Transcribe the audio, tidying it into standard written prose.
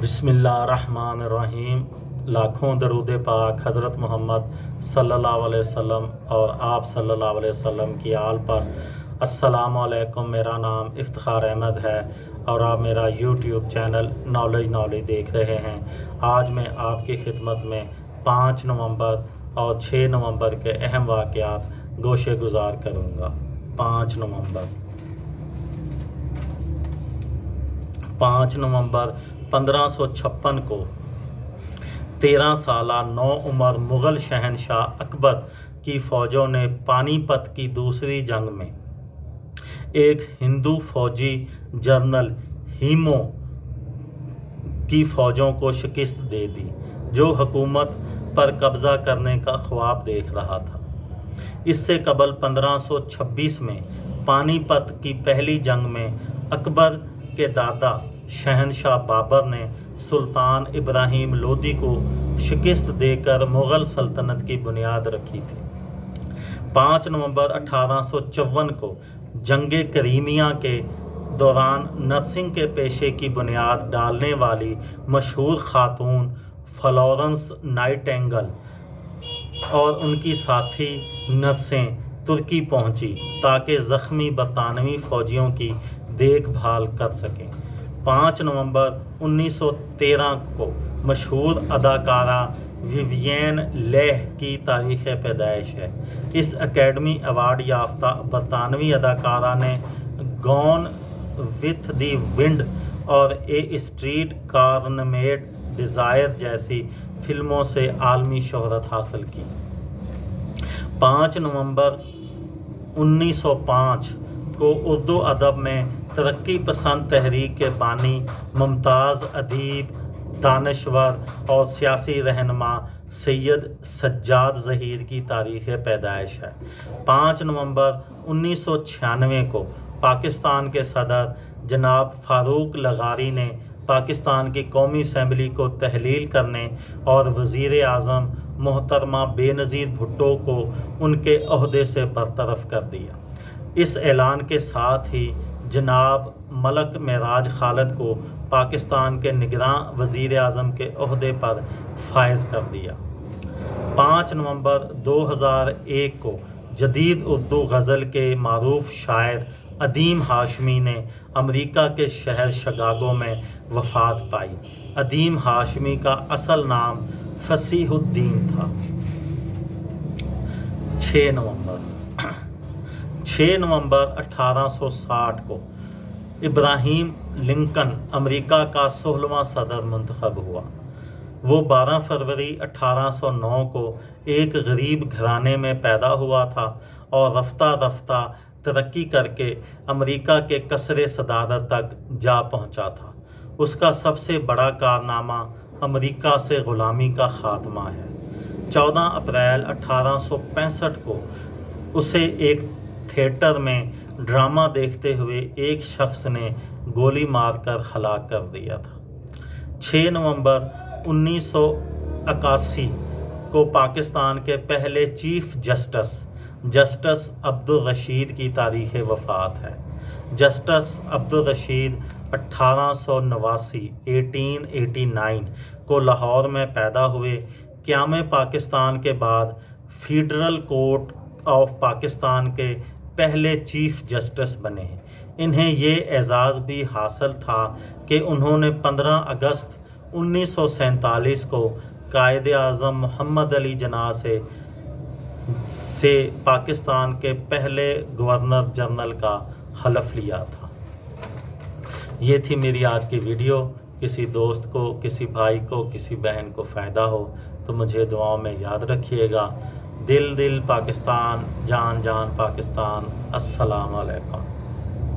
बिस्मिल्लाहिर्रहमानिर्रहीम। लाखों दरूद पाक हज़रत मोहम्मद सल्लल्लाहु अलैहि वसल्लम और आप सल्लल्लाहु अलैहि वसल्लम की आल पर। अस्सलामु अलैकुम। मेरा नाम इफ्तिखार अहमद है और आप मेरा यूट्यूब चैनल नॉलेज देख रहे हैं। आज मैं आपकी खिदमत में 5 नवंबर और 6 नवंबर के अहम वाक़यात गोशे गुजार करूँगा। 5 नवंबर 1556 को 13 साला नौ उम्र मुग़ल शहनशाह अकबर की फ़ौजों ने पानीपत की दूसरी जंग में एक हिंदू फौजी जनरल हीमो की फ़ौजों को शिकस्त दे दी, जो हुकूमत पर कब्ज़ा करने का ख्वाब देख रहा था। इससे कबल 1526 में पानीपत की पहली जंग में अकबर के दादा शहनशाह बाबर ने सुल्तान इब्राहिम लोदी को शिकस्त देकर मुग़ल सल्तनत की बुनियाद रखी थी। 5 नवंबर 1854 को जंगे करीमिया के दौरान नर्सिंग के पेशे की बुनियाद डालने वाली मशहूर खातून फ्लोरेंस नाइटिंगेल और उनकी साथी नर्सें तुर्की पहुंची ताकि ज़ख्मी बरतानवी फ़ौजियों की देखभाल कर सकें। 5 नवंबर 1913 को मशहूर अदाकारा विवियन लेह की तारीख़ पैदाइश है। इस एकेडमी अवार्ड याफ्ता बरतानवी अदाकारा ने गॉन विथ द विंड और ए स्ट्रीट कार्नमेड डिज़ायर जैसी फिल्मों से आलमी शोहरत हासिल की। 5 नवंबर 1905 को उर्दू अदब में तरक्की पसंद तहरीक के बानी, मुमताज़ अदीब, दानश्वर और सियासी रहनुमा सैयद सज्जाद ज़हीर की तारीख़ पैदाइश है। 5 नवंबर 1996 को पाकिस्तान के सदर जनाब फ़ारूक लगारी ने पाकिस्तान की कौमी असम्बली को तहलील करने और वज़ीर आज़म मोहतरमा बेनज़ीर भुट्टो को उनके ओहदे से बरतरफ कर दिया। इस ऐलान के साथ ही जनाब मलक मेराज खालिद को पाकिस्तान के निगरां वज़ीर आज़म के ओहदे पर फायज कर दिया। 5 नवंबर 2001 को जदीद उर्दू गज़ल के मारूफ शायर अदीम हाशमी ने अमेरिका के शहर शिकागो में वफ़ात पाई। अदीम हाशमी का असल नाम फसीहुद्दीन था। 6 नवंबर 1860 को इब्राहिम लिंकन अमेरिका का 16वां सदर मुंतखब हुआ। वो 12 फरवरी 1809 को एक गरीब घराने में पैदा हुआ था और रफ्ता रफ्ता तरक्की करके अमेरिका के कसरे सदारत तक जा पहुंचा था। उसका सबसे बड़ा कारनामा अमेरिका से ग़ुलामी का ख़ात्मा है। 14 अप्रैल 1865 को उसे एक थिएटर में ड्रामा देखते हुए एक शख्स ने गोली मारकर हलाक कर दिया था। 6 नवंबर 1981 को पाकिस्तान के पहले चीफ जस्टिस अब्दुल रशीद की तारीख़ वफ़ात है। जस्टिस अब्दुल रशीद 1889 को लाहौर में पैदा हुए। क़याम पाकिस्तान के बाद फेडरल कोर्ट ऑफ पाकिस्तान के पहले चीफ जस्टिस बने। इन्हें ये एज़ाज़ भी हासिल था कि उन्होंने 15 अगस्त 1947 को कायदे आज़म मोहम्मद अली जिन्ना से पाकिस्तान के पहले गवर्नर जनरल का हलफ लिया था। ये थी मेरी आज की वीडियो। किसी दोस्त को, किसी भाई को, किसी बहन को फ़ायदा हो तो मुझे दुआओं में याद रखिएगा। दिल दिल पाकिस्तान, जान जान पाकिस्तान। अस्सलाम वालेकुम।